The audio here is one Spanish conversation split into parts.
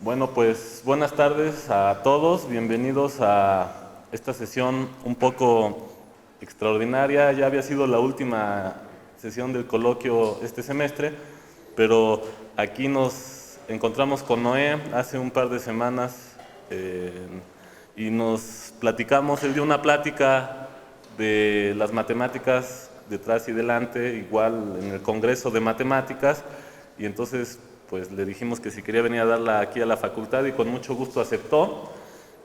Bueno, pues buenas tardes a todos, bienvenidos a esta sesión un poco extraordinaria. Ya había sido la última sesión del coloquio este semestre, pero aquí nos encontramos con Noé hace un par de semanas y nos platicamos. Él dio una plática de las matemáticas detrás y delante, igual en el Congreso de Matemáticas, y entonces pues le dijimos que si quería venir a darla aquí a la facultad y con mucho gusto aceptó.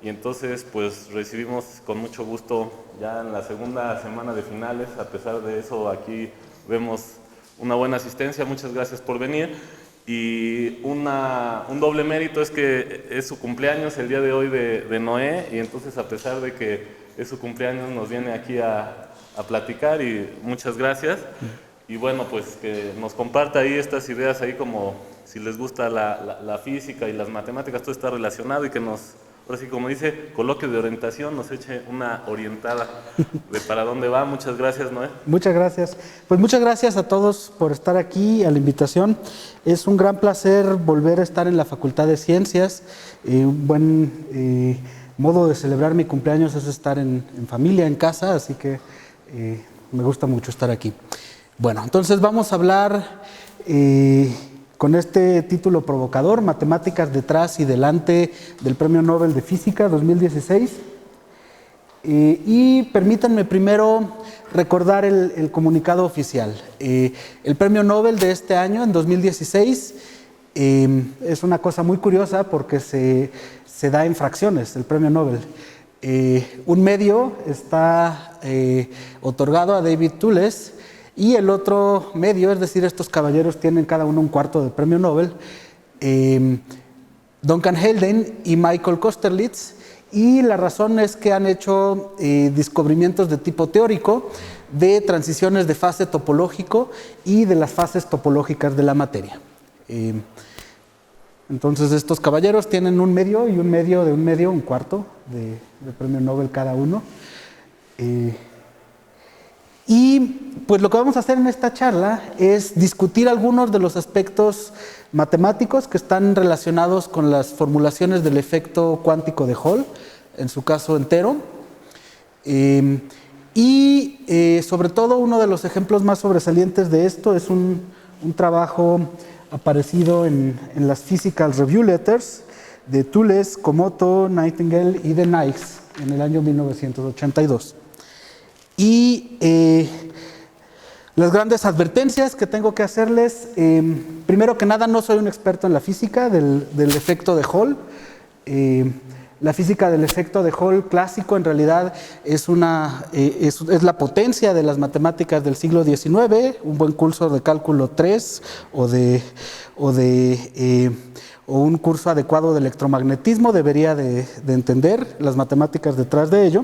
Y entonces pues recibimos con mucho gusto ya en la segunda semana de finales. A pesar de eso, aquí vemos una buena asistencia. Muchas gracias por venir. Y un doble mérito es que es su cumpleaños el día de hoy de Noé, y entonces a pesar de que es su cumpleaños nos viene aquí a platicar, y muchas gracias. Y bueno, pues que nos comparta ahí estas ideas, ahí como si les gusta la física y las matemáticas, todo está relacionado, y que nos, ahora sí como dice, coloquio de orientación, nos eche una orientada de para dónde va. Muchas gracias, Noé. Muchas gracias. Pues muchas gracias a todos por estar aquí, a la invitación. Es un gran placer volver a estar en la Facultad de Ciencias. Un buen modo de celebrar mi cumpleaños es estar en familia, en casa, así que me gusta mucho estar aquí. Bueno, entonces vamos a hablar con este título provocador, Matemáticas detrás y delante del Premio Nobel de Física 2016. Y permítanme primero recordar el comunicado oficial. El Premio Nobel de este año, en 2016, es una cosa muy curiosa porque se da en fracciones, el Premio Nobel. Un medio está otorgado a David Toules, y el otro medio, es decir, estos caballeros tienen cada uno un cuarto del Premio Nobel, Duncan Haldane y Michael Kosterlitz. Y la razón es que han hecho descubrimientos de tipo teórico de transiciones de fase topológico y de las fases topológicas de la materia. Entonces estos caballeros tienen un medio y un medio de un medio, un cuarto de Premio Nobel cada uno. Y pues lo que vamos a hacer en esta charla es discutir algunos de los aspectos matemáticos que están relacionados con las formulaciones del efecto cuántico de Hall, en su caso entero. Sobre todo uno de los ejemplos más sobresalientes de esto es un trabajo aparecido en las Physical Review Letters de Toules, Komoto, Nightingale y de Nikes en el año 1982. Las grandes advertencias que tengo que hacerles, primero que nada, no soy un experto en la física del efecto de Hall. La física del efecto de Hall clásico en realidad es la potencia de las matemáticas del siglo XIX. Un buen curso de cálculo 3 o un curso adecuado de electromagnetismo debería de entender las matemáticas detrás de ello.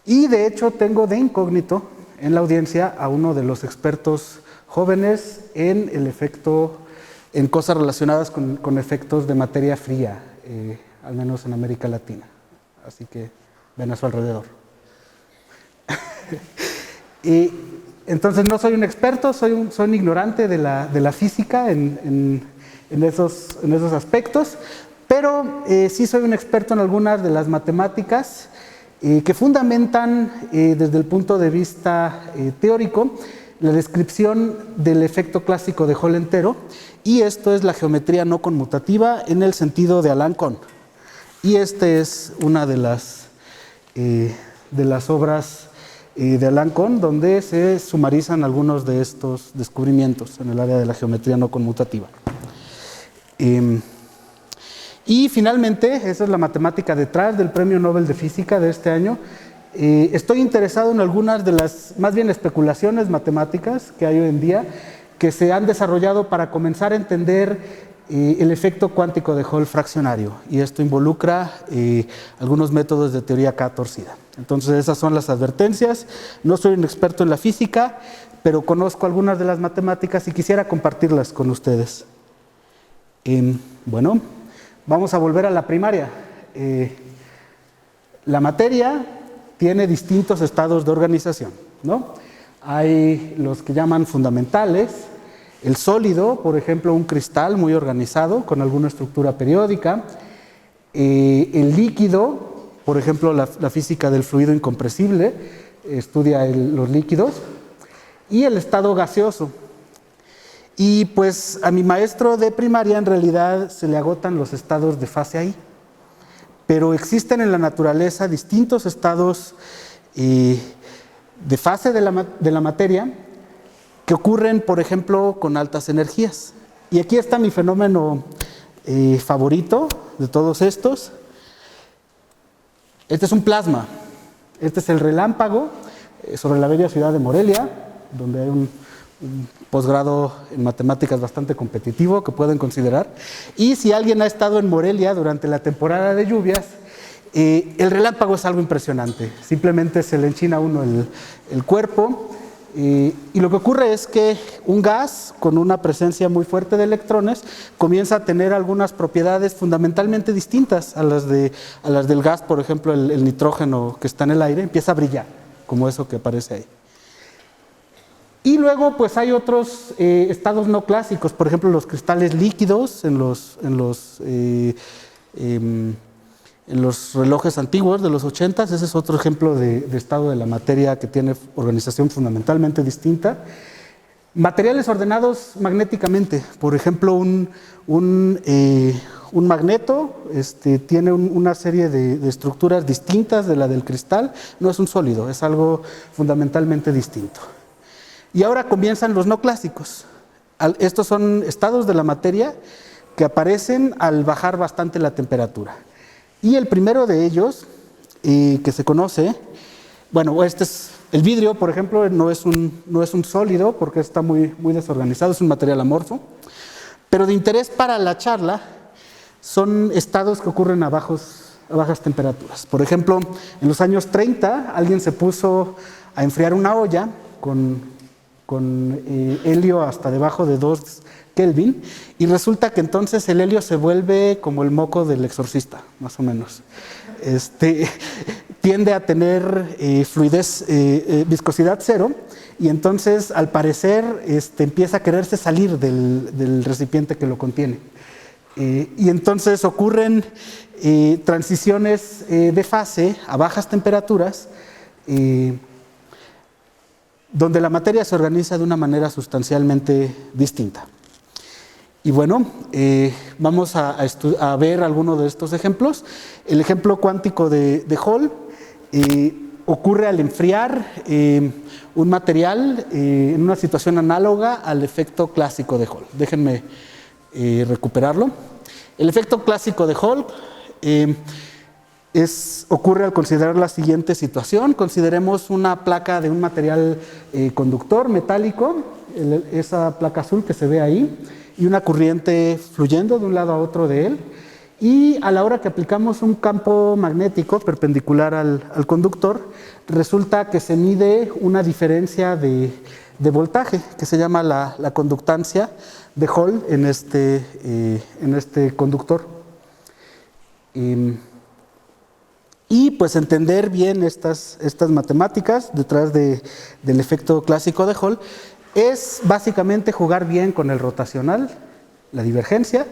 Y de hecho tengo de incógnito en la audiencia a uno de los expertos jóvenes en el efecto, en cosas relacionadas con efectos de materia fría, al menos en América Latina. Así que ven a su alrededor. Y entonces no soy un experto, soy un ignorante de la física en esos aspectos, pero sí soy un experto en algunas de las matemáticas que fundamentan desde el punto de vista teórico la descripción del efecto clásico de Hall entero, y esto es la geometría no conmutativa en el sentido de Alan Kohn. Y esta es una de las obras de Alan Kohn donde se sumarizan algunos de estos descubrimientos en el área de la geometría no conmutativa. Y finalmente, esa es la matemática detrás del Premio Nobel de Física de este año. Estoy interesado en algunas de las, más bien, especulaciones matemáticas que hay hoy en día, que se han desarrollado para comenzar a entender el efecto cuántico de Hall fraccionario. Y esto involucra algunos métodos de teoría K torcida. Entonces, esas son las advertencias. No soy un experto en la física, pero conozco algunas de las matemáticas y quisiera compartirlas con ustedes. Bueno, vamos a volver a la primaria. La materia tiene distintos estados de organización, ¿no? Hay los que llaman fundamentales, El sólido, por ejemplo, un cristal muy organizado con alguna estructura periódica. El líquido, por ejemplo, la física del fluido incompresible, estudia los líquidos. Y el estado gaseoso. Y pues a mi maestro de primaria en realidad se le agotan los estados de fase ahí. Pero existen en la naturaleza distintos estados de fase de la materia que ocurren, por ejemplo, con altas energías. Y aquí está mi fenómeno favorito de todos estos. Este es un plasma. Este es el relámpago sobre la bella ciudad de Morelia, donde hay un posgrado en matemáticas bastante competitivo que pueden considerar. Y si alguien ha estado en Morelia durante la temporada de lluvias, el relámpago es algo impresionante. Simplemente se le enchina a uno el cuerpo. Y lo que ocurre es que un gas con una presencia muy fuerte de electrones comienza a tener algunas propiedades fundamentalmente distintas a las del gas. Por ejemplo, el nitrógeno que está en el aire empieza a brillar, como eso que aparece ahí. Y luego pues hay otros estados no clásicos, por ejemplo los cristales líquidos en los relojes antiguos de los 80s. Ese es otro ejemplo de estado de la materia que tiene organización fundamentalmente distinta. Materiales ordenados magnéticamente, por ejemplo un magneto tiene una serie de estructuras distintas de la del cristal. No es un sólido, es algo fundamentalmente distinto. Y ahora comienzan los no clásicos. Estos son estados de la materia que aparecen al bajar bastante la temperatura. Y el primero de ellos, que se conoce, bueno, este es el vidrio, por ejemplo, no es un sólido porque está muy desorganizado, es un material amorfo. Pero de interés para la charla son estados que ocurren a bajas temperaturas. Por ejemplo, en los años 30 alguien se puso a enfriar una olla con helio hasta debajo de 2 Kelvin, y resulta que entonces el helio se vuelve como el moco del exorcista, más o menos. Tiende a tener fluidez, viscosidad cero, y entonces al parecer empieza a quererse salir del recipiente que lo contiene. Y entonces ocurren transiciones de fase a bajas temperaturas, donde la materia se organiza de una manera sustancialmente distinta. Y bueno, vamos a ver algunos de estos ejemplos. El ejemplo cuántico de Hall ocurre al enfriar un material en una situación análoga al efecto clásico de Hall. Déjenme recuperarlo. El efecto clásico de Hall ocurre al considerar la siguiente situación. Consideremos una placa de un material conductor metálico, esa placa azul que se ve ahí, y una corriente fluyendo de un lado a otro de él. Y a la hora que aplicamos un campo magnético perpendicular al conductor, resulta que se mide una diferencia de voltaje que se llama la conductancia de Hall en este conductor. Y pues entender bien estas matemáticas detrás del efecto clásico de Hall es básicamente jugar bien con el rotacional, la divergencia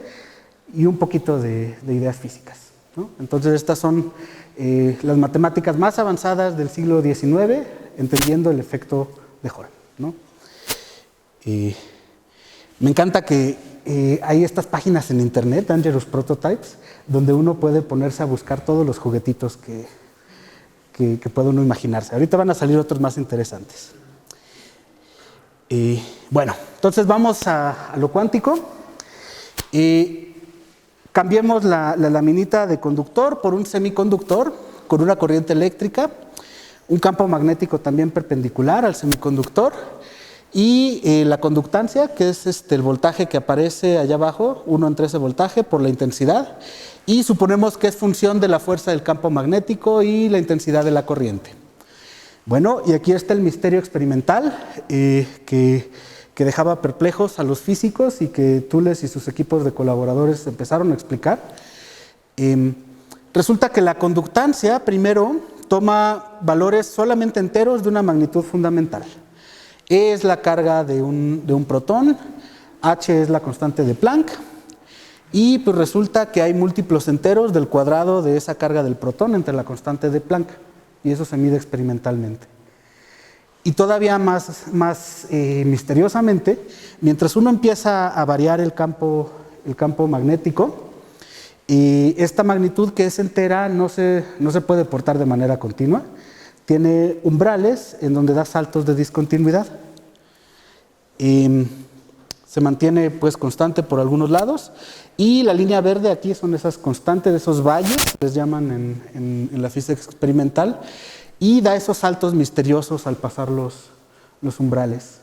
y un poquito de ideas físicas, ¿no? Entonces estas son las matemáticas más avanzadas del siglo XIX, entendiendo el efecto de Hall, ¿no? Me encanta que hay estas páginas en internet, Dangerous Prototypes, donde uno puede ponerse a buscar todos los juguetitos que puede uno imaginarse. Ahorita van a salir otros más interesantes. Bueno, entonces vamos a lo cuántico. Cambiemos la laminita de conductor por un semiconductor con una corriente eléctrica, un campo magnético también perpendicular al semiconductor, y la conductancia, que es el voltaje que aparece allá abajo, 1 entre ese voltaje por la intensidad, y suponemos que es función de la fuerza del campo magnético y la intensidad de la corriente. Bueno, y aquí está el misterio experimental que dejaba perplejos a los físicos y que Thales y sus equipos de colaboradores empezaron a explicar. Resulta que la conductancia primero toma valores solamente enteros de una magnitud fundamental. E es la carga de un protón, H es la constante de Planck, y pues resulta que hay múltiplos enteros del cuadrado de esa carga del protón entre la constante de Planck, y eso se mide experimentalmente. Y todavía más misteriosamente, mientras uno empieza a variar el campo magnético, y esta magnitud que es entera no se puede portar de manera continua, tiene umbrales en donde da saltos de discontinuidad. Se mantiene pues constante por algunos lados, y la línea verde aquí son esas constantes, esos valles, les llaman en la física experimental, y da esos saltos misteriosos al pasar los umbrales.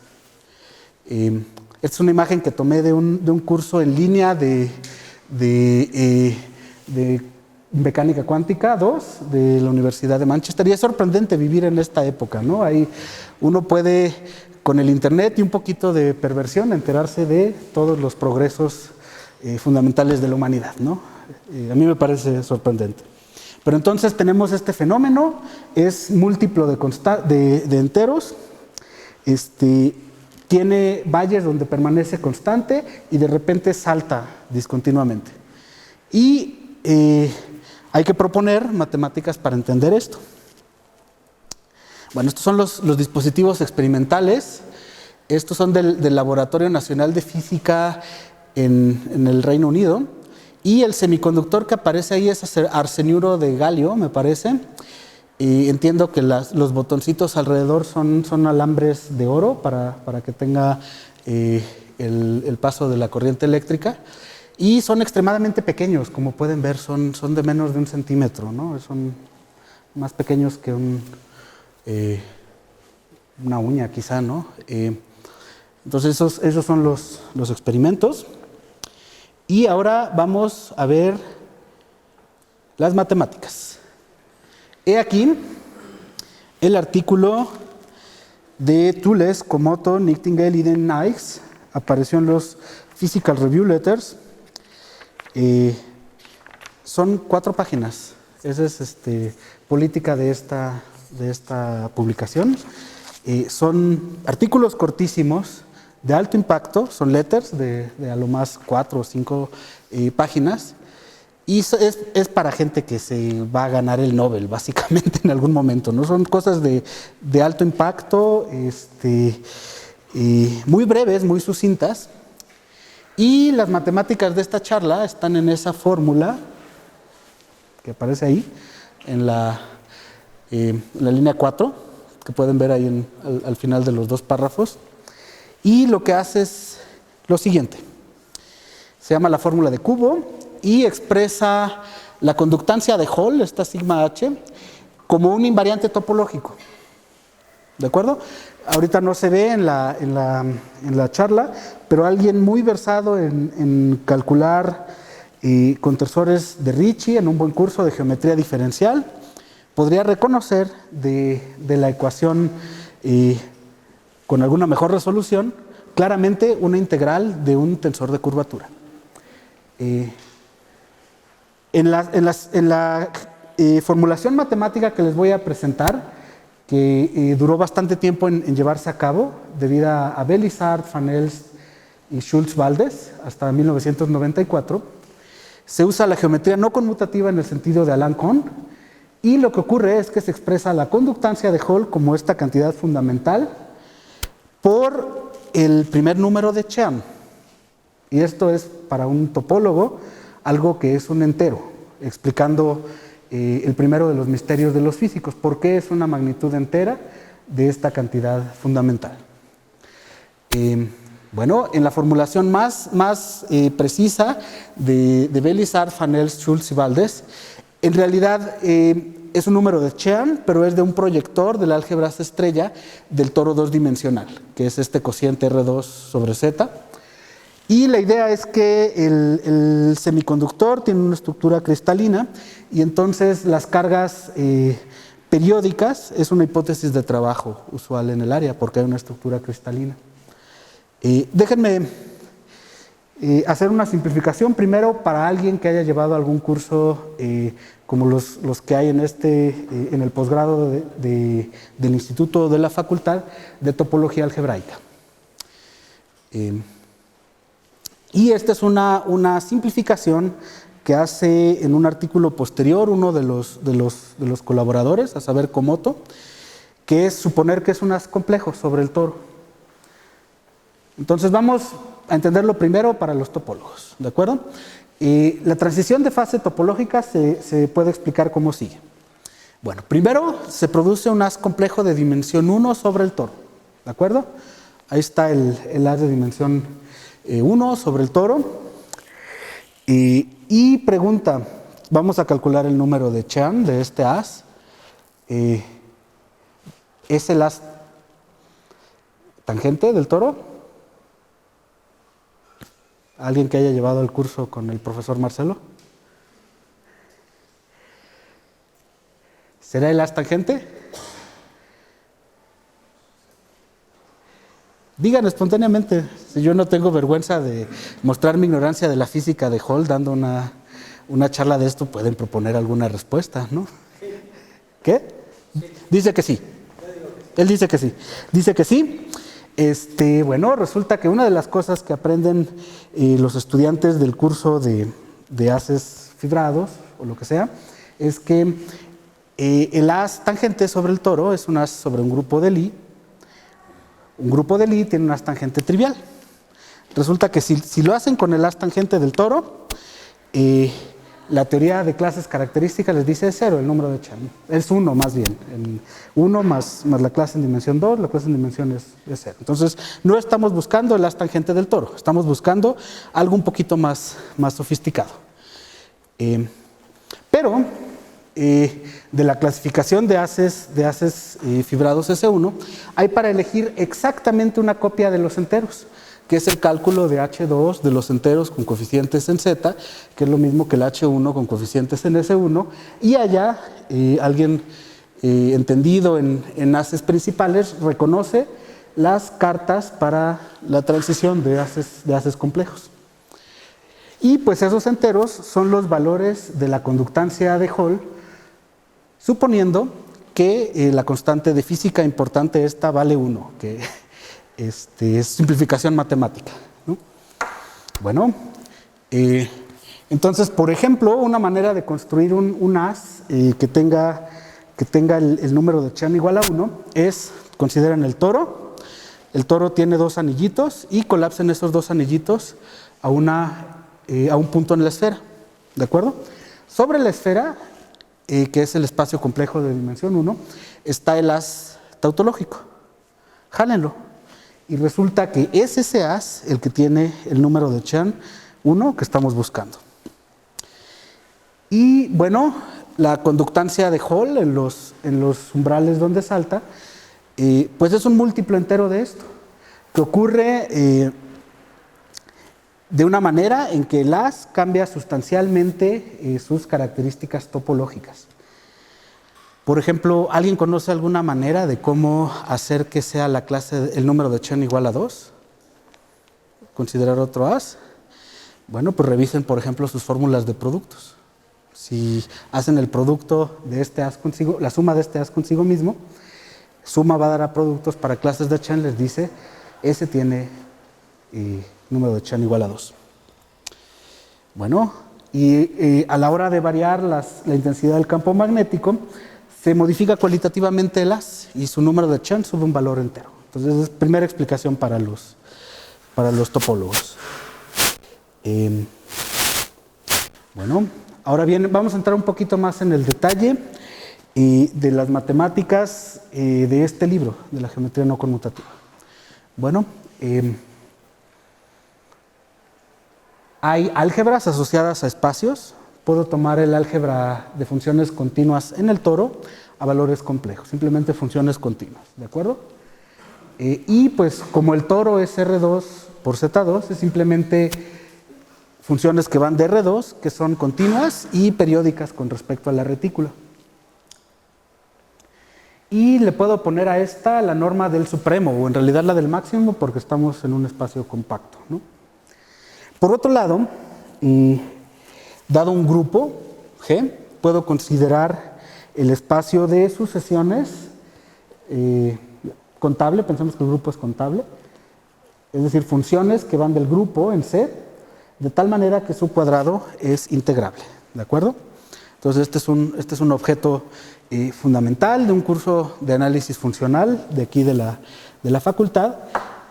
Esta es una imagen que tomé de un curso en línea de Mecánica Cuántica 2 de la Universidad de Manchester, y es sorprendente vivir en esta época, ¿no? Ahí uno puede, con el internet y un poquito de perversión, enterarse de todos los progresos fundamentales de la humanidad, ¿no? A mí me parece sorprendente. Pero entonces tenemos este fenómeno, es múltiplo de enteros, tiene valles donde permanece constante y de repente salta discontinuamente. Y hay que proponer matemáticas para entender esto. Bueno, estos son los dispositivos experimentales. Estos son del Laboratorio Nacional de Física en el Reino Unido. Y el semiconductor que aparece ahí es arseniuro de galio, me parece. Y entiendo que los botoncitos alrededor son alambres de oro para que tenga el paso de la corriente eléctrica. Y son extremadamente pequeños, como pueden ver, son de menos de 1 centímetro, ¿no? Son más pequeños que una uña quizá, ¿no? Entonces esos son los experimentos. Y ahora vamos a ver las matemáticas. He aquí el artículo de Toules, Komoto, Nightingale y Den Nijs, apareció en los Physical Review Letters. Son 4 páginas. Esa es política de esta publicación. Son artículos cortísimos de alto impacto, son letters de a lo más 4 o 5 páginas, y es para gente que se va a ganar el Nobel básicamente en algún momento, ¿no? Son cosas de alto impacto, muy breves, muy sucintas, y las matemáticas de esta charla están en esa fórmula que aparece ahí en la línea 4, que pueden ver ahí al final de los 2 párrafos. Y lo que hace es lo siguiente: se llama la fórmula de cubo y expresa la conductancia de Hall, esta sigma h, como un invariante topológico. ¿De acuerdo? Ahorita no se ve en la charla, pero alguien muy versado en calcular con tensores de Ricci en un buen curso de geometría diferencial podría reconocer de la ecuación con alguna mejor resolución, claramente una integral de un tensor de curvatura. En la formulación matemática que les voy a presentar, que duró bastante tiempo en llevarse a cabo, debido a Belisard, Van-Elst y Schultz-Waldes, hasta 1994, se usa la geometría no conmutativa en el sentido de Alan Kohn, y lo que ocurre es que se expresa la conductancia de Hall como esta cantidad fundamental por el primer número de Cheam. Y esto es, para un topólogo, algo que es un entero, explicando el primero de los misterios de los físicos: por qué es una magnitud entera de esta cantidad fundamental. Bueno, en la formulación más precisa de Belisard, Van-Elst, Schultz y Waldes, en realidad es un número de Cheam, pero es de un proyector del álgebra estrella del toro 2-dimensional, que es este cociente R2 sobre Z. Y la idea es que el semiconductor tiene una estructura cristalina, y entonces las cargas periódicas es una hipótesis de trabajo usual en el área, porque hay una estructura cristalina. Déjenme hacer una simplificación primero para alguien que haya llevado algún curso como los que hay en el posgrado del instituto de la facultad de topología algebraica. Y esta es una simplificación que hace en un artículo posterior uno de los colaboradores, a saber, Komoto, que es suponer que es un haz complejo sobre el toro. Entonces vamos a entenderlo primero para los topólogos, ¿de acuerdo? La transición de fase topológica se puede explicar como sigue. Bueno, primero se produce un haz complejo de dimensión 1 sobre el toro, ¿de acuerdo? Ahí está el haz de dimensión 1 sobre el toro. Y pregunta, vamos a calcular el número de Chan de este haz. ¿Es el haz tangente del toro? ¿Alguien que haya llevado el curso con el profesor Marcelo? ¿Será el haz tangente? Digan espontáneamente, si yo no tengo vergüenza de mostrar mi ignorancia de la física de Hall dando una charla de esto, pueden proponer alguna respuesta, ¿no? ¿Qué? Dice que sí. Él dice que sí. Dice que sí. Bueno, resulta que una de las cosas que aprenden los estudiantes del curso de haces fibrados o lo que sea, es que el haz tangente sobre el toro es un haz sobre un grupo de Lie. Un grupo de Lie tiene un haz tangente trivial. Resulta que si lo hacen con el haz tangente del toro, la teoría de clases características les dice es 0 el número de Chan. Es 1 más bien. 1 más la clase en dimensión 2, la clase en dimensión es 0. Entonces, no estamos buscando el haz tangente del toro, estamos buscando algo un poquito más sofisticado. Pero, de la clasificación de haces fibrados S1, hay para elegir exactamente una copia de los enteros, que es el cálculo de H2 de los enteros con coeficientes en Z, que es lo mismo que el H1 con coeficientes en S1, y allá alguien entendido en haces principales reconoce las cartas para la transición de haces complejos. Y pues esos enteros son los valores de la conductancia de Hall, suponiendo que la constante de física importante esta vale 1, que es simplificación matemática, ¿no? Bueno, entonces, por ejemplo, una manera de construir un haz que tenga el número de Chan igual a 1 es, consideren el toro tiene dos anillitos y colapsen esos dos anillitos a un punto en la esfera, ¿de acuerdo? Sobre la esfera, que es el espacio complejo de dimensión 1, está el haz tautológico. Jálenlo. Y resulta que es ese haz el que tiene el número de Chan 1 que estamos buscando. Y bueno, la conductancia de Hall en los umbrales donde salta, pues es un múltiplo entero de esto, que ocurre de una manera en que el haz cambia sustancialmente sus características topológicas. Por ejemplo, ¿alguien conoce alguna manera de cómo hacer que sea el número de Chan igual a 2? ¿Considerar otro haz? Bueno, pues revisen, por ejemplo, sus fórmulas de productos. Si hacen el producto de este haz consigo, la suma de este haz consigo mismo, suma va a dar a productos para clases de Chan, les dice, ese tiene número de Chan igual a 2. Bueno, y a la hora de variar la intensidad del campo magnético, se modifica cualitativamente el haz y su número de Chan sube un valor entero. Entonces, es primera explicación para los topólogos. Bueno, ahora bien, vamos a entrar un poquito más en el detalle de las matemáticas de este libro, de la geometría no conmutativa. Bueno, hay álgebras asociadas a espacios. Puedo tomar el álgebra de funciones continuas en el toro a valores complejos, simplemente funciones continuas, ¿de acuerdo? Y pues como el toro es R2 por Z2, es simplemente funciones que van de R2, que son continuas y periódicas con respecto a la retícula. Y le puedo poner a esta la norma del supremo, o en realidad la del máximo, porque estamos en un espacio compacto, ¿no? Por otro lado, dado un grupo G, puedo considerar el espacio de sucesiones contable, pensamos que el grupo es contable, es decir, funciones que van del grupo en C de tal manera que su cuadrado es integrable, ¿de acuerdo? Entonces este es un objeto fundamental de un curso de análisis funcional de aquí de la facultad.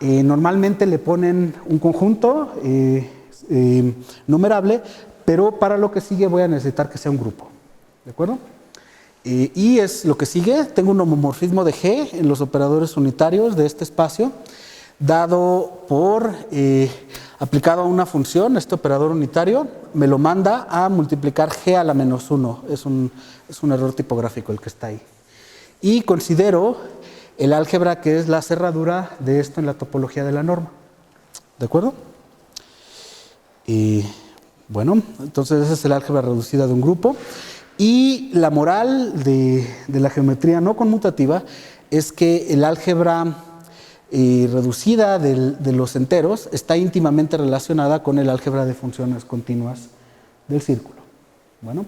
Normalmente le ponen un conjunto numerable, pero para lo que sigue voy a necesitar que sea un grupo, ¿de acuerdo? Y es lo que sigue, tengo un homomorfismo de G en los operadores unitarios de este espacio, dado por, aplicado a una función, este operador unitario, me lo manda a multiplicar G a la menos 1, es un error tipográfico el que está ahí. Y considero el álgebra que es la cerradura de esto en la topología de la norma, ¿de acuerdo? Y bueno, entonces esa es el álgebra reducida de un grupo. Y la moral de la geometría no conmutativa es que el álgebra reducida de los enteros está íntimamente relacionada con el álgebra de funciones continuas del círculo. Bueno,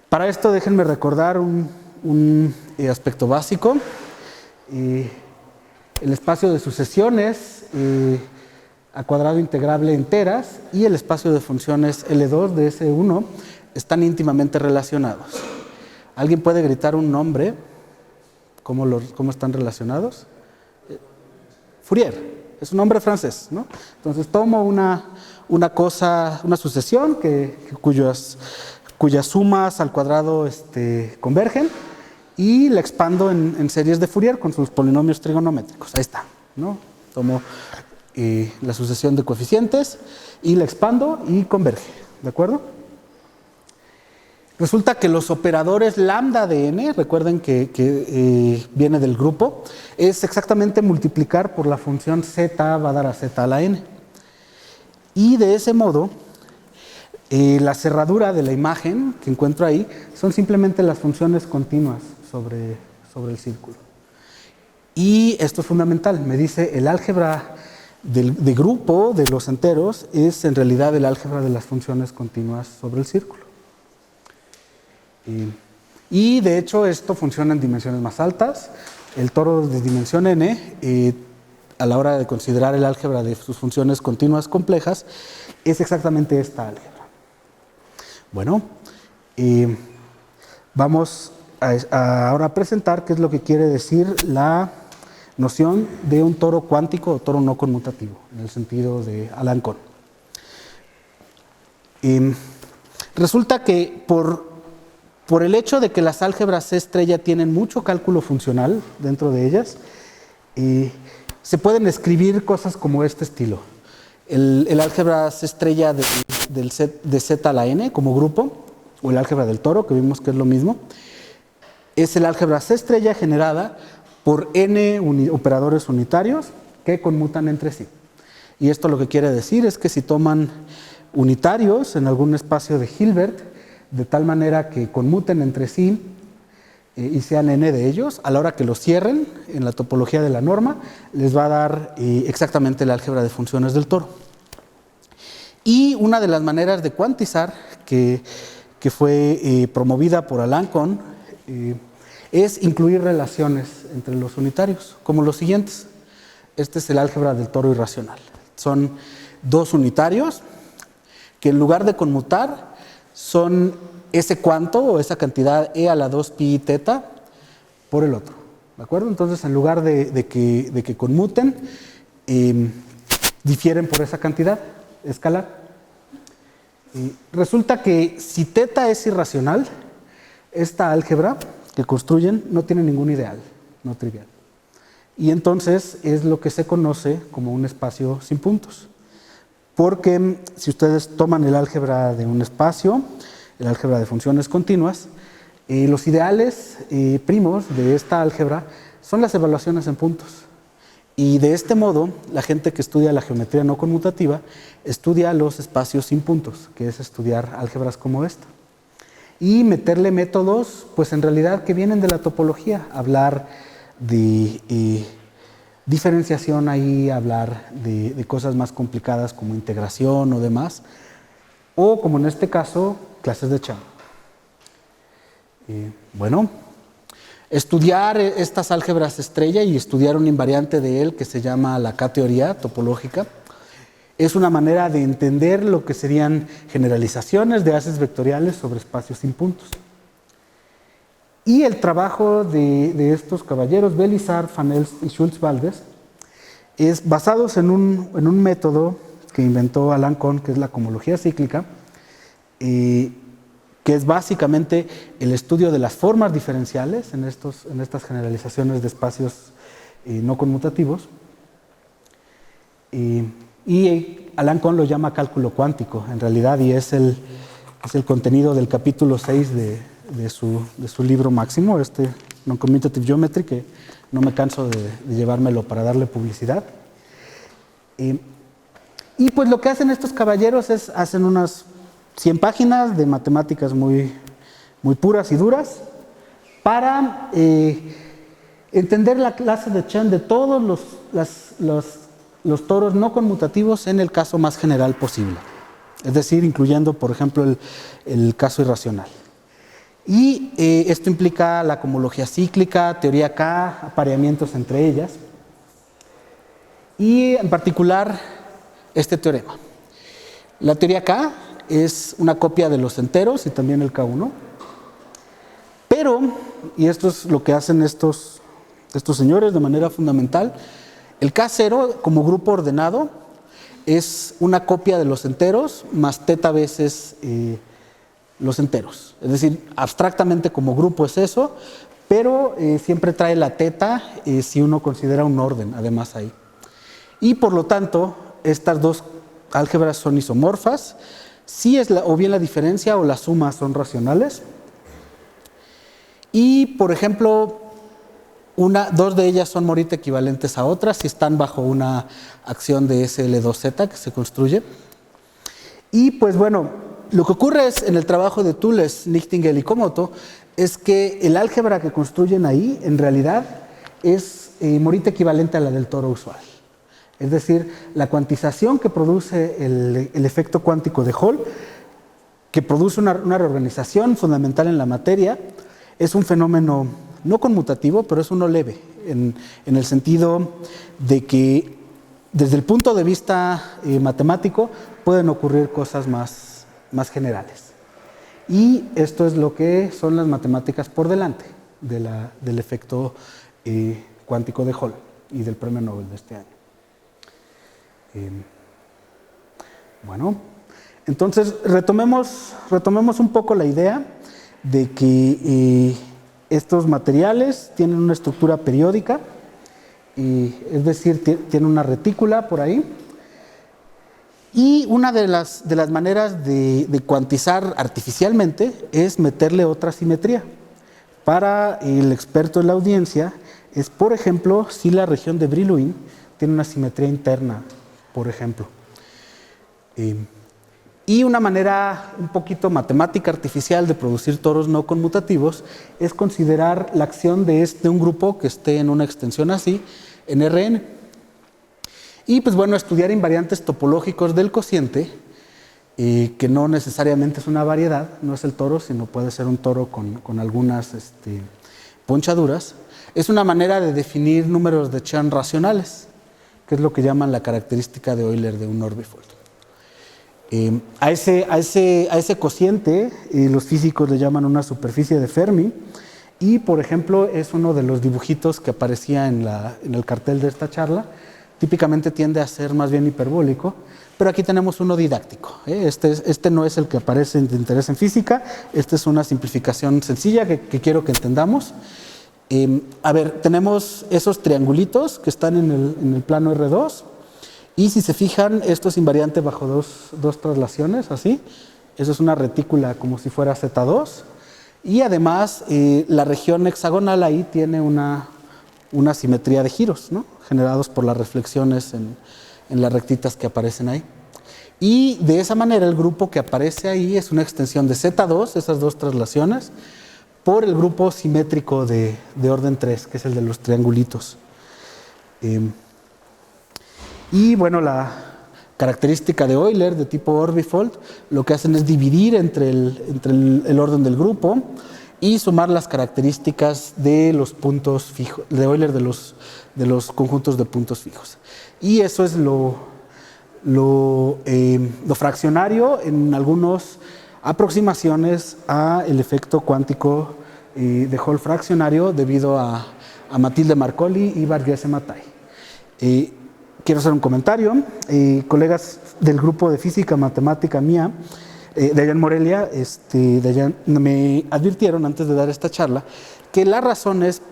para esto déjenme recordar un aspecto básico. El espacio de sucesiones a cuadrado integrable enteras y el espacio de funciones L2 de S1 están íntimamente relacionados. ¿Alguien puede gritar un nombre? ¿Cómo están relacionados? Fourier, es un nombre francés, ¿no? Entonces tomo una sucesión cuyas sumas al cuadrado convergen y la expando en series de Fourier con sus polinomios trigonométricos. Ahí está, ¿no? Tomo la sucesión de coeficientes y la expando y converge, ¿de acuerdo? Resulta que los operadores lambda de n, recuerden que viene del grupo, es exactamente multiplicar por la función z va a dar a z a la n. Y de ese modo, la cerradura de la imagen que encuentro ahí son simplemente las funciones continuas sobre el círculo. Y esto es fundamental, me dice el álgebra de grupo de los enteros es en realidad el álgebra de las funciones continuas sobre el círculo. Y de hecho esto funciona en dimensiones más altas. El toro de dimensión n, a la hora de considerar el álgebra de sus funciones continuas complejas, es exactamente esta álgebra. Bueno, vamos ahora a presentar qué es lo que quiere decir la noción de un toro cuántico o toro no conmutativo, en el sentido de Alan Kohn. Resulta que por el hecho de que las álgebras C estrella tienen mucho cálculo funcional dentro de ellas, se pueden escribir cosas como este estilo. El álgebra C estrella de Z a la n como grupo, o el álgebra del toro, que vimos que es lo mismo, es el álgebra C estrella generada por n operadores unitarios que conmutan entre sí. Y esto lo que quiere decir es que si toman unitarios en algún espacio de Hilbert, de tal manera que conmuten entre sí y sean n de ellos, a la hora que los cierren en la topología de la norma, les va a dar exactamente el álgebra de funciones del toro. Y una de las maneras de cuantizar que fue promovida por Alan Kohn es incluir relaciones entre los unitarios, como los siguientes. Este es el álgebra del toro irracional. Son dos unitarios que en lugar de conmutar son ese cuanto o esa cantidad e a la 2 pi teta por el otro, ¿de acuerdo? Entonces en lugar de que conmuten, difieren por esa cantidad escalar. Resulta que si teta es irracional, esta álgebra que construyen no tiene ningún ideal, no trivial. Y entonces es lo que se conoce como un espacio sin puntos. Porque si ustedes toman el álgebra de un espacio, el álgebra de funciones continuas, los ideales primos de esta álgebra son las evaluaciones en puntos. Y de este modo, la gente que estudia la geometría no conmutativa estudia los espacios sin puntos, que es estudiar álgebras como esta. Y meterle métodos, pues en realidad que vienen de la topología, hablar de diferenciación ahí, hablar de cosas más complicadas como integración o demás, o como en este caso, clases de Cham. Bueno, estudiar estas álgebras estrella y estudiar una invariante de él que se llama la K-teoría topológica Es una manera de entender lo que serían generalizaciones de haces vectoriales sobre espacios sin puntos. Y el trabajo de estos caballeros, Belisard, Van Elst y Schultz-Valdez, es basados en un método que inventó Alan Kohn, que es la cohomología cíclica, que es básicamente el estudio de las formas diferenciales en estas generalizaciones de espacios no conmutativos. Y Alan Kohn lo llama cálculo cuántico, en realidad, y es el contenido del capítulo 6 de su libro máximo, Non-Commutative Geometry, que no me canso de llevármelo para darle publicidad. Y pues lo que hacen estos caballeros es, hacen unas 100 páginas de matemáticas muy, muy puras y duras para entender la clase de Chen de todos los toros no conmutativos en el caso más general posible. Es decir, incluyendo, por ejemplo, el caso irracional. Y esto implica la cohomología cíclica, teoría K, apareamientos entre ellas. Y en particular, este teorema. La teoría K es una copia de los enteros y también el K1. Pero, y esto es lo que hacen estos señores de manera fundamental, el K0 como grupo ordenado es una copia de los enteros más teta veces los enteros. Es decir, abstractamente como grupo es eso, pero siempre trae la teta si uno considera un orden, además ahí. Y por lo tanto, estas dos álgebras son isomorfas, si es o bien la diferencia o la suma son racionales. Y, por ejemplo, dos de ellas son morita equivalentes a otras si están bajo una acción de SL2Z que se construye. Y pues bueno, lo que ocurre es en el trabajo de Thouless, Nightingale y Komoto es que el álgebra que construyen ahí en realidad es morita equivalente a la del toro usual. Es decir, la cuantización que produce el efecto cuántico de Hall, que produce una reorganización fundamental en la materia, es un fenómeno no conmutativo, pero es uno leve, en el sentido de que desde el punto de vista matemático pueden ocurrir cosas más generales. Y esto es lo que son las matemáticas por delante del efecto cuántico de Hall y del premio Nobel de este año. Bueno, entonces retomemos un poco la idea de que estos materiales tienen una estructura periódica, es decir, tienen una retícula por ahí, y una de las maneras de cuantizar artificialmente es meterle otra simetría. Para el experto en la audiencia es, por ejemplo, si la región de Brillouin tiene una simetría interna, por ejemplo. Y una manera un poquito matemática artificial de producir toros no conmutativos es considerar la acción de un grupo que esté en una extensión así, en Rn. Y pues bueno, estudiar invariantes topológicos del cociente, que no necesariamente es una variedad, no es el toro, sino puede ser un toro con algunas ponchaduras, es una manera de definir números de Chen racionales, que es lo que llaman la característica de Euler de un orbifold. A ese cociente los físicos le llaman una superficie de Fermi y, por ejemplo, es uno de los dibujitos que aparecía en el cartel de esta charla. Típicamente tiende a ser más bien hiperbólico, pero aquí tenemos uno didáctico. Este no es el que aparece de interés en física, esta es una simplificación sencilla que quiero que entendamos. A ver, tenemos esos triangulitos que están en el plano R2. Y si se fijan, esto es invariante bajo dos traslaciones, así. Eso es una retícula como si fuera Z2. Y además, la región hexagonal ahí tiene una simetría de giros, ¿no? Generados por las reflexiones en las rectitas que aparecen ahí. Y de esa manera, el grupo que aparece ahí es una extensión de Z2, esas dos traslaciones, por el grupo simétrico de orden 3, que es el de los triangulitos. Y bueno, la característica de Euler de tipo orbifold lo que hacen es dividir entre el orden del grupo y sumar las características de los puntos fijos, de Euler de los conjuntos de puntos fijos. Y eso es lo lo fraccionario en algunas aproximaciones al efecto cuántico de Hall fraccionario debido a Matilde Marcoli y Varghese Mathai. Quiero hacer un comentario. Colegas del grupo de física matemática mía, de allá en Morelia, me advirtieron antes de dar esta charla que las razones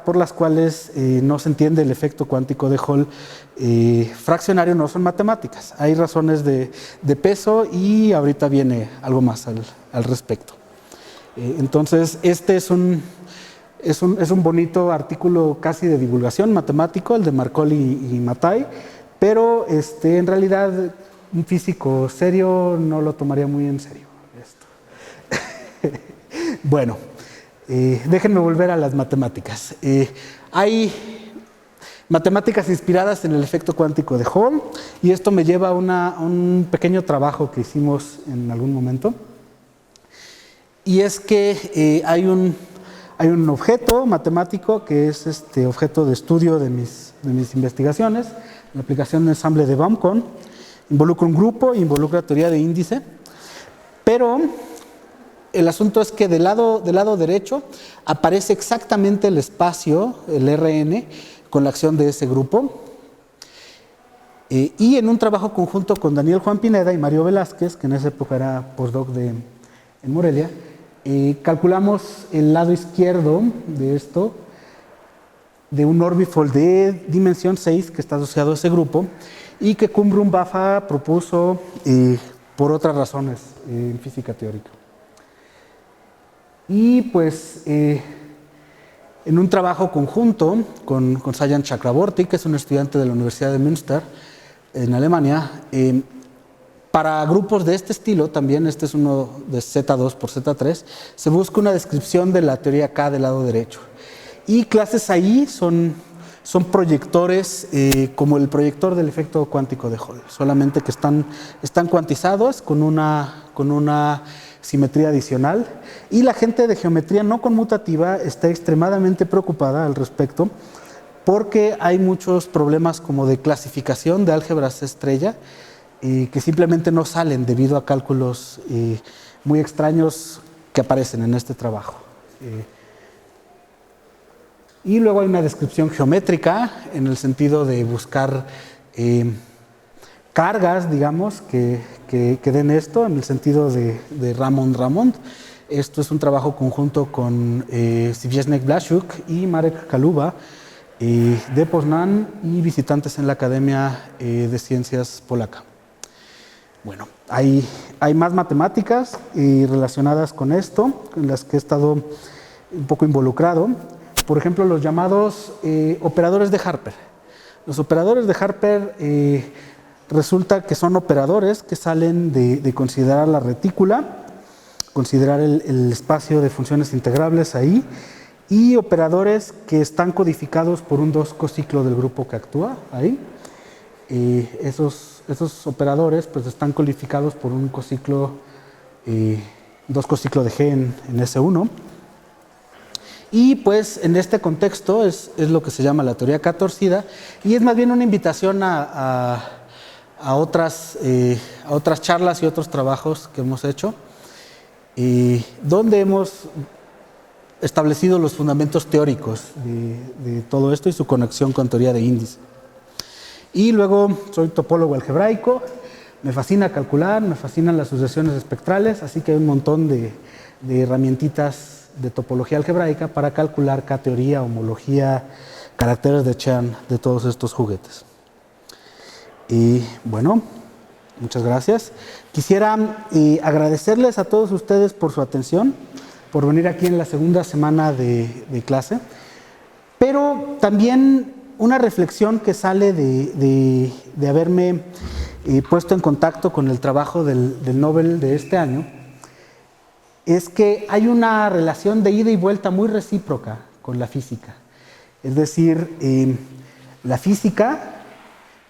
por las cuales no se entiende el efecto cuántico de Hall fraccionario no son matemáticas. Hay razones de peso y ahorita viene algo más al respecto. Entonces, este es un bonito artículo casi de divulgación matemático, el de Marcoli y Mathai, pero en realidad un físico serio no lo tomaría muy en serio esto. Bueno, déjenme volver a las matemáticas. Hay matemáticas inspiradas en el efecto cuántico de Hall, y esto me lleva a un pequeño trabajo que hicimos en algún momento, y es que hay un objeto matemático que es objeto de estudio de mis investigaciones, la aplicación de ensamble de Baum-Cohn. Involucra un grupo, involucra teoría de índice, pero el asunto es que del lado derecho aparece exactamente el espacio, el Rn, con la acción de ese grupo. Y en un trabajo conjunto con Daniel Juan Pineda y Mario Velázquez, que en esa época era postdoc en Morelia, calculamos el lado izquierdo de esto, de un orbifold de dimensión 6 que está asociado a ese grupo y que Kumbrun Baffa propuso por otras razones en física teórica. Y pues en un trabajo conjunto con Sayan Chakraborty, que es un estudiante de la Universidad de Münster en Alemania, para grupos de este estilo, también este es uno de Z2 por Z3, se busca una descripción de la teoría K del lado derecho. Y clases ahí son proyectores como el proyector del efecto cuántico de Hall, solamente que están cuantizados con una simetría adicional, y la gente de geometría no conmutativa está extremadamente preocupada al respecto porque hay muchos problemas como de clasificación de álgebras estrella que simplemente no salen debido a cálculos muy extraños que aparecen en este trabajo. Y luego hay una descripción geométrica en el sentido de buscar cargas, digamos, que den esto, en el sentido de Ramond. Esto es un trabajo conjunto con Zbigniew Błaszczuk y Marek Kaluba de Poznań y visitantes en la Academia de Ciencias Polaca. Bueno, hay más matemáticas relacionadas con esto, en las que he estado un poco involucrado. Por ejemplo, los llamados operadores de Harper. Los operadores de Harper resulta que son operadores que salen de considerar la retícula, considerar el espacio de funciones integrables ahí, y operadores que están codificados por un 2 cociclo del grupo que actúa ahí. Esos operadores pues están codificados por un cociclo, 2 cociclo de G en S1. Y pues en este contexto es lo que se llama la teoría K torcida, y es más bien una invitación a otras charlas y otros trabajos que hemos hecho, donde hemos establecido los fundamentos teóricos de todo esto y su conexión con teoría de índice. Y luego soy topólogo algebraico, me fascina calcular, me fascinan las sucesiones espectrales, así que hay un montón de herramientitas de topología algebraica para calcular K-teoría, homología, caracteres de Chern de todos estos juguetes. Y bueno, muchas gracias. Quisiera agradecerles a todos ustedes por su atención, por venir aquí en la segunda semana de clase, pero también una reflexión que sale de haberme puesto en contacto con el trabajo del Nobel de este año, es que hay una relación de ida y vuelta muy recíproca con la física. Es decir, la física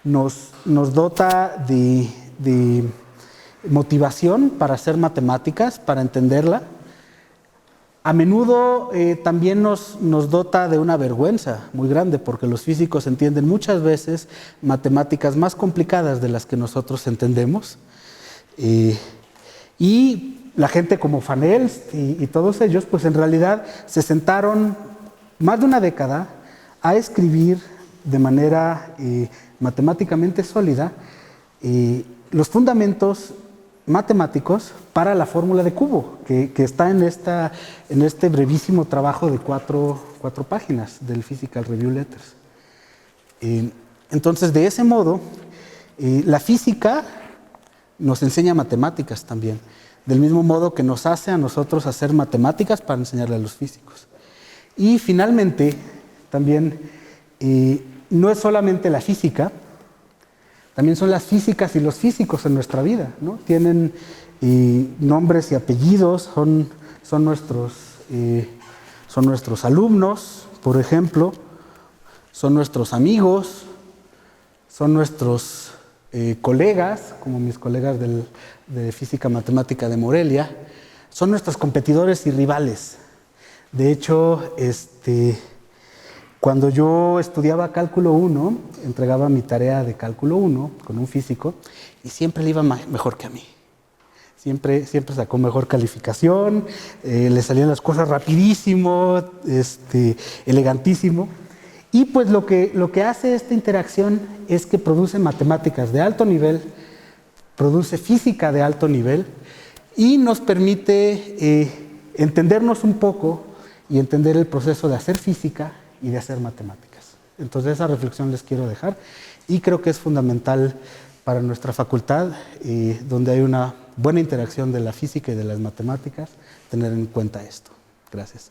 nos dota de motivación para hacer matemáticas, para entenderla, A menudo también nos dota de una vergüenza muy grande, porque los físicos entienden muchas veces matemáticas más complicadas de las que nosotros entendemos. Y la gente como Van Elst y todos ellos, pues en realidad se sentaron más de una década a escribir de manera matemáticamente sólida los fundamentos matemáticos para la fórmula de cubo, que está en este brevísimo trabajo de cuatro páginas del Physical Review Letters. Entonces, de ese modo, la física nos enseña matemáticas también, del mismo modo que nos hace a nosotros hacer matemáticas para enseñarle a los físicos. Y finalmente, también, no es solamente la física, también son las físicas y los físicos en nuestra vida, ¿no? Tienen nombres y apellidos, son nuestros alumnos, por ejemplo, son nuestros amigos, son nuestros colegas, como mis colegas de Física Matemática de Morelia, son nuestros competidores y rivales. De hecho, cuando yo estudiaba Cálculo 1, entregaba mi tarea de Cálculo 1 con un físico y siempre le iba mejor que a mí. Siempre sacó mejor calificación, le salían las cosas rapidísimo, elegantísimo. Y pues lo que hace esta interacción es que produce matemáticas de alto nivel, produce física de alto nivel y nos permite entendernos un poco y entender el proceso de hacer física y de hacer matemáticas. Entonces esa reflexión les quiero dejar y creo que es fundamental para nuestra facultad, donde hay una buena interacción de la física y de las matemáticas, tener en cuenta esto. Gracias.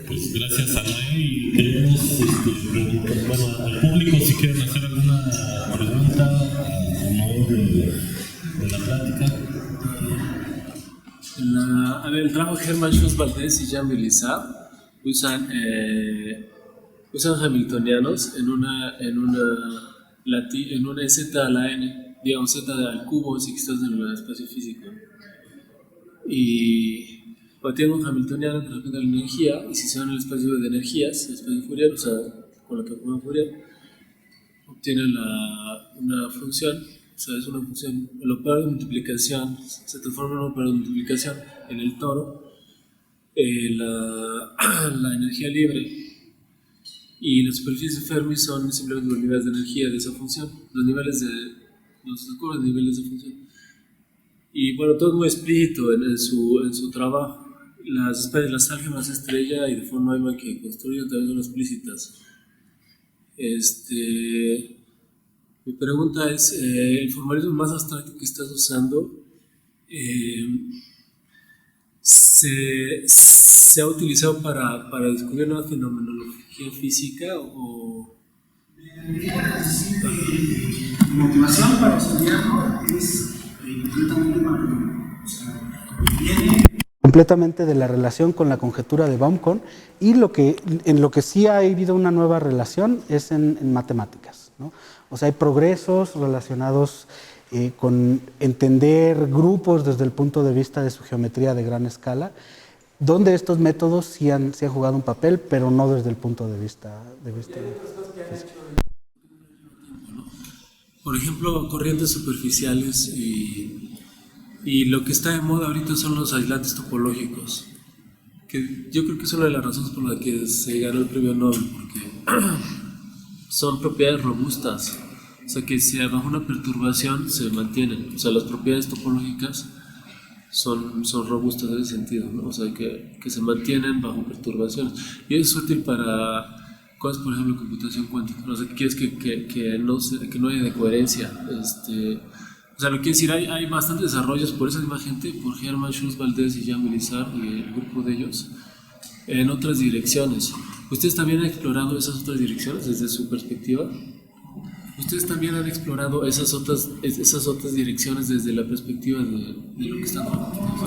Pues gracias a Noé y queremos, bueno, al público si quieren hacer alguna pregunta a modo de la plática. En el trabajo Hermann Schuss Valdez y Jean Bélizard usan hamiltonianos en una z a la n, digamos z al cubo si estás en el espacio físico. Y tienen un hamiltoniano que representa la energía, y si se van al espacio de energías, el espacio Fourier, o sea, con la transforma Fourier, obtienen una función, o sea, es una función, el operador de multiplicación se transforma en un operador de multiplicación en el toro, la energía libre y las superficies de Fermi son simplemente los niveles de energía de esa función, los niveles de función. Y bueno, todo es muy explícito en su trabajo. Las álgebras estrella y de von Neumann que construyen también son explícitas. Mi pregunta es, el formalismo más abstracto que estás usando se ha utilizado para descubrir una fenomenología física o... La motivación para estudiarlo es completamente marginal. O sea, viene completamente de la relación con la conjetura de Baum-Cohn, y en lo que sí ha habido una nueva relación es en matemáticas, ¿no? O sea, hay progresos relacionados con entender grupos desde el punto de vista de su geometría de gran escala, donde estos métodos sí han jugado un papel, pero no desde el punto de vista físico. Por ejemplo, corrientes superficiales y lo que está de moda ahorita son los aislantes topológicos, que yo creo que es una de las razones por las que se ganó el premio Nobel, porque son propiedades robustas, o sea que si bajo una perturbación se mantienen, o sea las propiedades topológicas son robustas en ese sentido, ¿no? O sea que se mantienen bajo perturbaciones, y eso es útil para cosas, por ejemplo, computación cuántica, o sea que quieres que no haya decoherencia, o sea, lo que quiero decir, hay bastantes desarrollos por esa misma gente, por Hermann Schuss Valdez y Jean Bélizard y el grupo de ellos, en otras direcciones. ¿Ustedes también han explorado esas otras direcciones desde su perspectiva? ¿Ustedes también han explorado esas otras direcciones desde la perspectiva de lo que están hablando?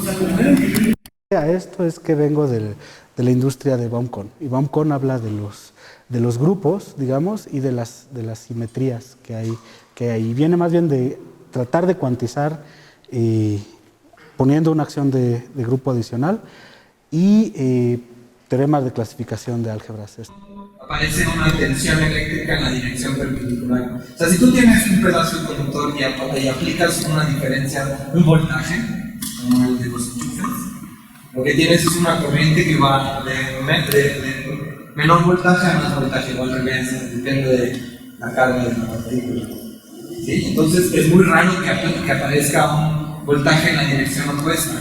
A esto es que vengo de la industria de Baum-Cohn. Y Baum-Cohn habla de los grupos, digamos, y de las simetrías que hay. Y viene más bien de tratar de cuantizar poniendo una acción de grupo adicional y teoremas de clasificación de álgebras. Aparece una tensión eléctrica en la dirección perpendicular. O sea, si tú tienes un pedazo de conductor y aplicas una diferencia, un voltaje, como el de los enchufes, lo que tienes es una corriente que va de menor voltaje a más voltaje, o al revés, depende de la carga de la partícula. ¿Sí? Entonces es muy raro que aparezca un voltaje en la dirección opuesta.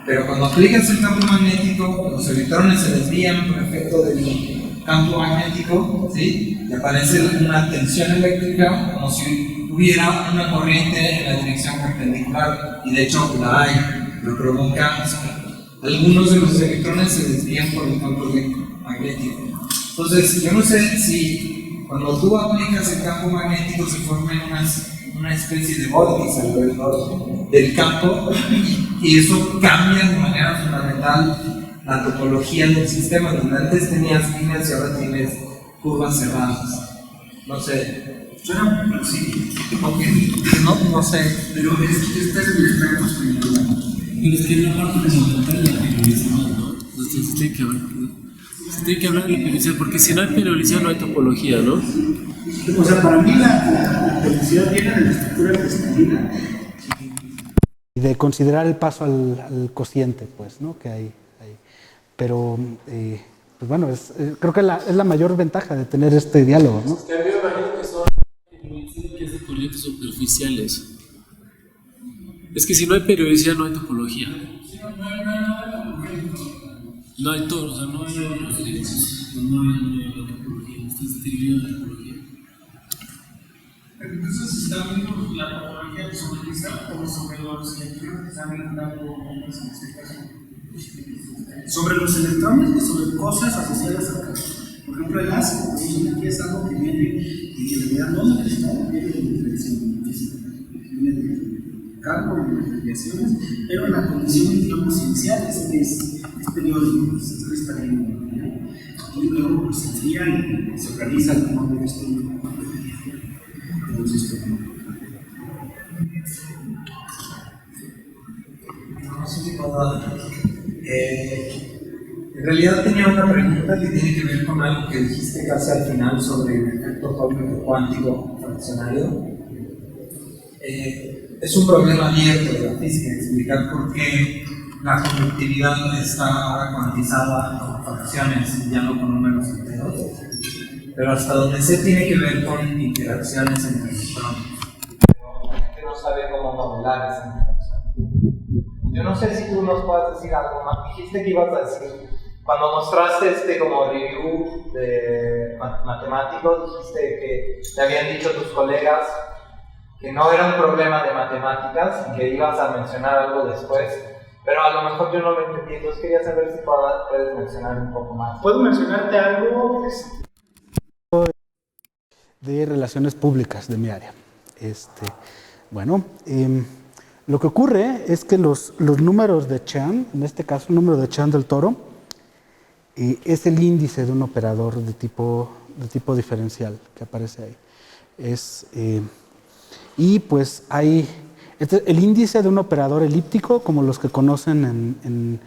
Pero cuando aplicas el campo magnético, los electrones se desvían por efecto del campo magnético, ¿sí? Y aparece una tensión eléctrica como si hubiera una corriente en la dirección perpendicular, y de hecho la hay, lo provoca. Algunos de los electrones se desvían por el campo magnético. Entonces, yo no sé si cuando tú aplicas el campo magnético se forma una especie de vórtice alrededor del campo, y eso cambia de manera fundamental la topología del sistema, donde antes tenías líneas y ahora tienes curvas cerradas. No sé. Suena muy sí. Ok, no sé. Pero esta es mi espectro espiritual. Pero es que hay una parte fundamental de la periodicidad, ¿no? Entonces se tiene que hablar de la periodicidad, porque si no hay periodicidad no hay topología, ¿no? O sea, para mí la periodicidad viene de la estructura cristalina. Y de considerar el paso al cociente, pues, ¿no? Que hay. Pero, pues bueno, creo que es la mayor ventaja de tener este diálogo, ¿no? Es que a mí me imagino que son que de corrientes superficiales. Es que si no hay periodicidad no hay topología. No hay todo, o sea, no hay topología. Esto es teoría de topología. Entonces, ¿está viendo la topología sobre esta o sobre los electrones que están dando en este caso? Sobre los electrones y sobre cosas asociadas al campo. Por ejemplo, el ácido, aquí es algo que viene, y en realidad no del cristal, viene de la interacción física, viene del campo, de las radiaciones, pero la condición, digamos, inicial es periódico, es cristalino. Y luego pues, se enfría y se organiza el modo de este sistema. No sé si puedo. En realidad tenía una pregunta que tiene que ver con algo que dijiste casi al final sobre el efecto cósmico cuántico fraccionario. Es un problema abierto de la física explicar por qué la conductividad está ahora cuantizada con fracciones, ya no con números enteros, pero hasta donde sé tiene que ver con interacciones entre electrones. Pero la gente no sabe cómo modelar esa interacción. Yo no sé si tú nos puedes decir algo más. Dijiste que ibas a decir, cuando mostraste como review de matemáticos, dijiste que te habían dicho tus colegas que no era un problema de matemáticas y que ibas a mencionar algo después, pero a lo mejor yo no lo entendí, entonces quería saber si puedes mencionar un poco más. ¿Puedo mencionarte algo? De relaciones públicas de mi área. Bueno, lo que ocurre es que los números de Chan, en este caso el número de Chan del toro, es el índice de un operador de tipo diferencial que aparece ahí. Y pues hay el índice de un operador elíptico, como los que conocen en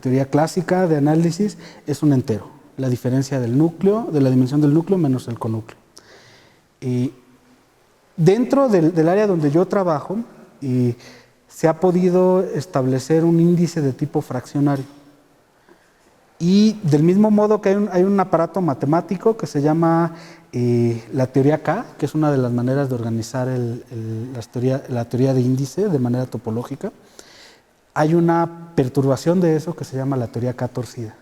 teoría clásica de análisis, es un entero. La diferencia del núcleo, de la dimensión del núcleo menos el conúcleo. Dentro del área donde yo trabajo, se ha podido establecer un índice de tipo fraccionario. Y del mismo modo que hay un aparato matemático que se llama la teoría K, que es una de las maneras de organizar la teoría de índice de manera topológica, hay una perturbación de eso que se llama la teoría K torcida.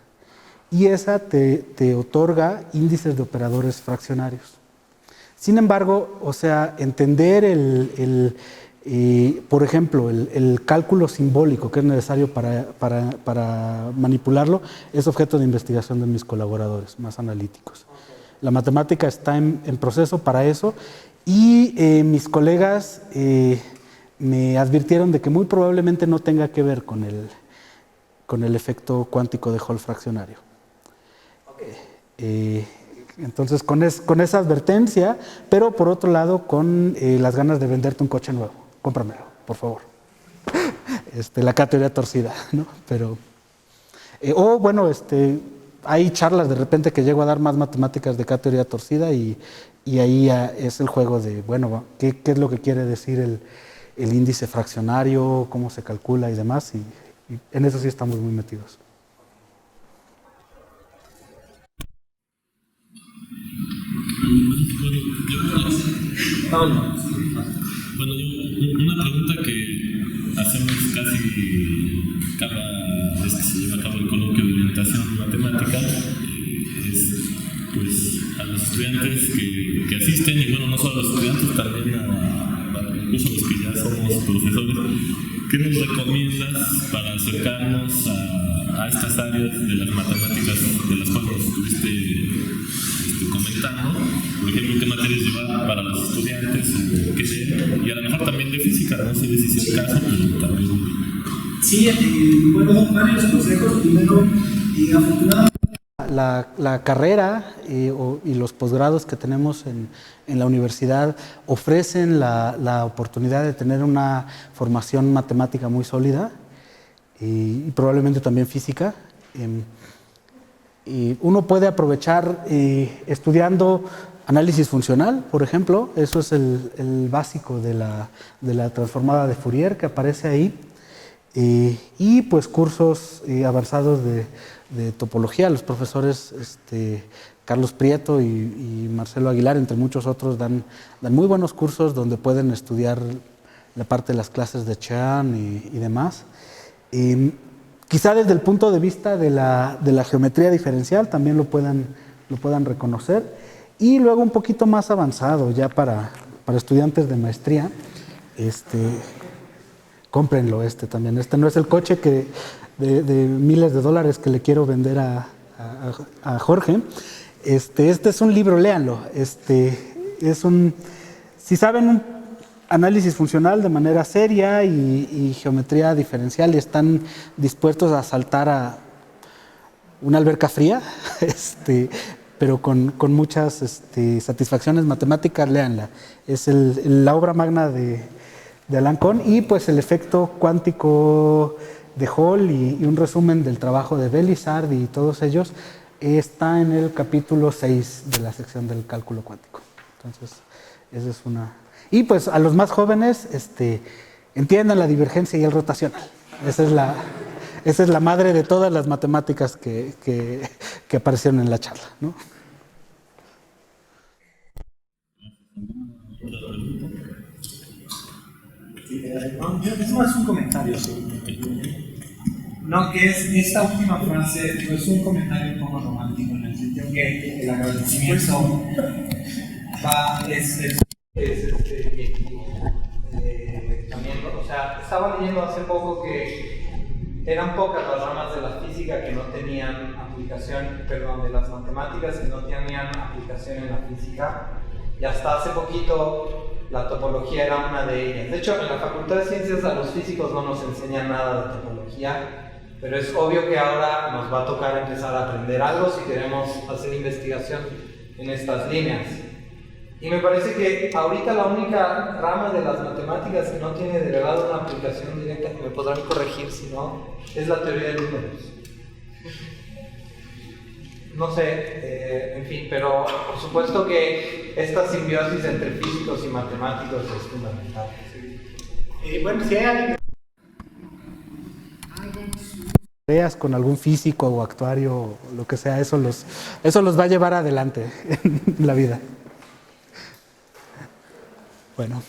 Y esa te otorga índices de operadores fraccionarios. Sin embargo, o sea, entender por ejemplo, el cálculo simbólico que es necesario para manipularlo es objeto de investigación de mis colaboradores más analíticos. La matemática está en proceso para eso y mis colegas me advirtieron de que muy probablemente no tenga que ver con el efecto cuántico de Hall fraccionario. Entonces, con esa advertencia, pero por otro lado, con las ganas de venderte un coche nuevo. Cómpramelo, por favor. La teoría torcida, ¿no? Pero, hay charlas de repente que llego a dar más matemáticas de teoría torcida y ahí es el juego de, bueno, ¿qué es lo que quiere decir el índice fraccionario, cómo se calcula y demás? Y en eso sí estamos muy metidos. Bueno, una pregunta que hacemos casi cada vez que se lleva a cabo el coloquio de orientación matemática es pues a los estudiantes que asisten, y bueno, no solo a los estudiantes, también incluso a los que ya somos profesores, ¿qué nos recomiendas para acercarnos a estas áreas de las matemáticas de las cuales nos estuviste comentando? Por ejemplo, ¿qué materias llevar para los estudiantes? ¿Qué leer? Y a lo mejor también de física, no sé si es el caso, pero también... Sí, bueno, varios consejos. Primero, afortunadamente... La carrera y los posgrados que tenemos en la universidad ofrecen la oportunidad de tener una formación matemática muy sólida y probablemente también física. Y uno puede aprovechar estudiando análisis funcional, por ejemplo. Eso es el básico de la transformada de Fourier que aparece ahí. Y pues cursos avanzados de topología. Los profesores Carlos Prieto y Marcelo Aguilar, entre muchos otros, dan muy buenos cursos donde pueden estudiar la parte de las clases de Chean y demás. Quizá desde el punto de vista de la geometría diferencial también lo puedan reconocer. Y luego un poquito más avanzado, ya para estudiantes de maestría, cómprenlo también. No es el coche de miles de dólares que le quiero vender a Jorge. Este es un libro, léanlo. Si saben un análisis funcional de manera seria y geometría diferencial y están dispuestos a saltar a una alberca fría, pero con muchas satisfacciones matemáticas, léanla. Es la obra magna de Alan Kohn, y pues el efecto cuántico de Hall y un resumen del trabajo de Belisard y todos ellos está en el capítulo 6 de la sección del cálculo cuántico. Entonces, esa es una... Y pues a los más jóvenes, entiendan la divergencia y el rotacional. Esa es la madre de todas las matemáticas que aparecieron en la charla, ¿no? Es más un comentario. No, que es esta última frase, es un comentario un poco romántico en el sentido que el agradecimiento también, o sea, estaba leyendo hace poco que eran pocas las ramas de la física que no tenían aplicación, perdón, de las matemáticas que no tenían aplicación en la física, y hasta hace poquito la topología era una de ellas. De hecho, en la Facultad de Ciencias a los físicos no nos enseñan nada de topología, pero es obvio que ahora nos va a tocar empezar a aprender algo si queremos hacer investigación en estas líneas. Y me parece que ahorita la única rama de las matemáticas que no tiene de verdad una aplicación directa, que me podrán corregir si no, es la teoría de números. No sé, en fin, pero por supuesto que esta simbiosis entre físicos y matemáticos es fundamental. Bueno, si hay alguien... Veas con algún físico o actuario o lo que sea, eso los va a llevar adelante en la vida. Bueno.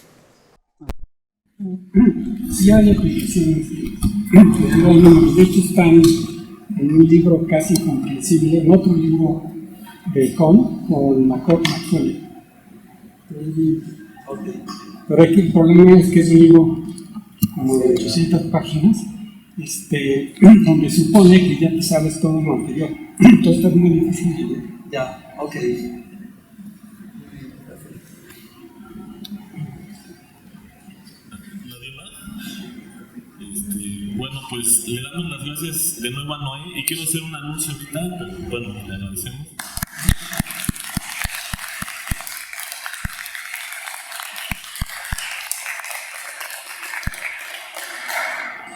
Sí hay aplicaciones de los números. De hecho están en un libro casi incomprensible, en otro libro de Kohn con Maxwell. Pero aquí el problema es que es un libro como de 800 páginas, donde supone que ya te sabes todo lo anterior. Entonces es muy difícil de leer. Ya, ok. pues le damos las gracias de nuevo a Noé y quiero hacer un anuncio ahorita, pero bueno, le agradecemos.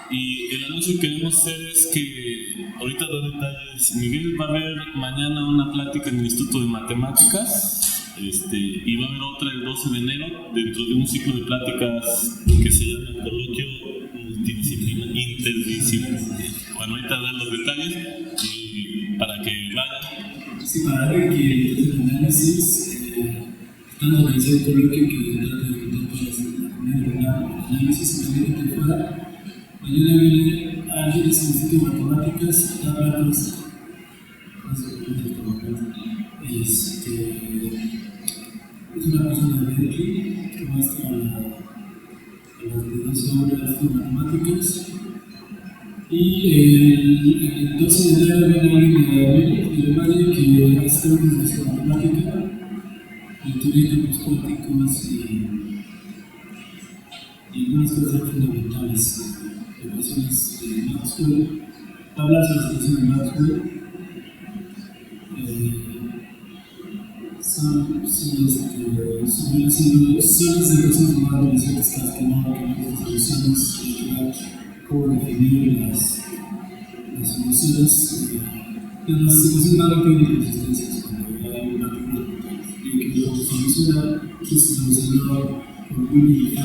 Y el anuncio que queremos hacer es que ahorita da detalles. Miguel va a haber mañana una plática en el Instituto de Matemáticas, y va a haber otra el 12 de enero dentro de un ciclo de pláticas que se llama Coloquio Interdisciplinario. Bueno, ahorita dan los detalles y para que vayan. Sí, para ver que el análisis, están organizando un coloquio que trata de poner el análisis y también de fuera. Mañana viene alguien del Instituto de Matemáticas a hablarnos. Es una persona de Berkeley que va a estar a las de 12 horas de matemáticas. Y el 12 de enero viene alguien de Alemania que hace una de matemática, de teoría de campos cuánticos y algunas cosas fundamentales. Ecuaciones de Maxwell, habla sobre las ecuaciones de Maxwell. Son las ecuaciones más interesantes que no soluciones y cómo definir las soluciones. Las ecuaciones más rápidas de consistencias cuando hay una y que lo soluciona, que se solucionó por Willy y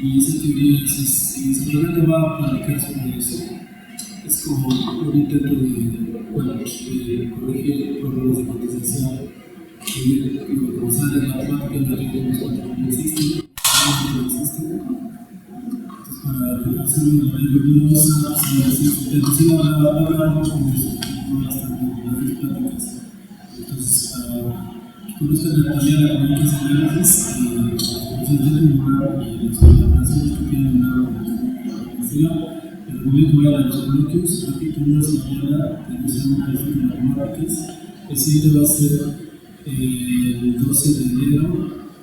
y esa teoría seguramente va a aplicar sobre eso. Es como un intento de corregir problemas de contestación que como saben en la matemática en la teoría de los cuantos no existen, no existen. Entonces para hacer una manera luminosa, se habla mucho de eso, no bastante de las pláticas. Entonces para que conozcan la teoría de la comunicación de análisis, y las colaboraciones que tienen una el gobierno va a dar los coloquios, repito, una semana de de matemáticas. El siguiente va a ser el 12 de enero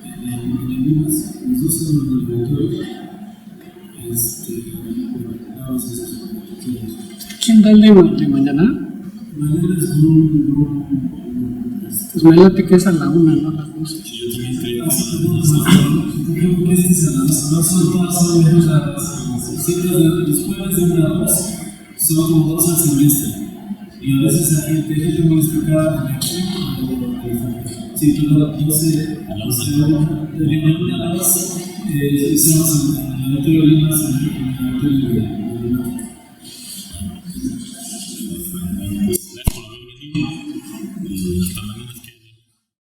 en el MIMAS, los 12 de enero en el auditorio. Bueno, nada más eso. ¿Quién da el de mañana? Mañana es un pues me late que es a la 1, no a las 12. Sí, yo también creo que no son todas son menos siempre los jueves de 1 a 2 son como 2 al semestre. Y a veces hay gente muy explicada aquí. Sí, pero 12 de 1 a 2 estamos en el auditorio Limas, en el auditorio de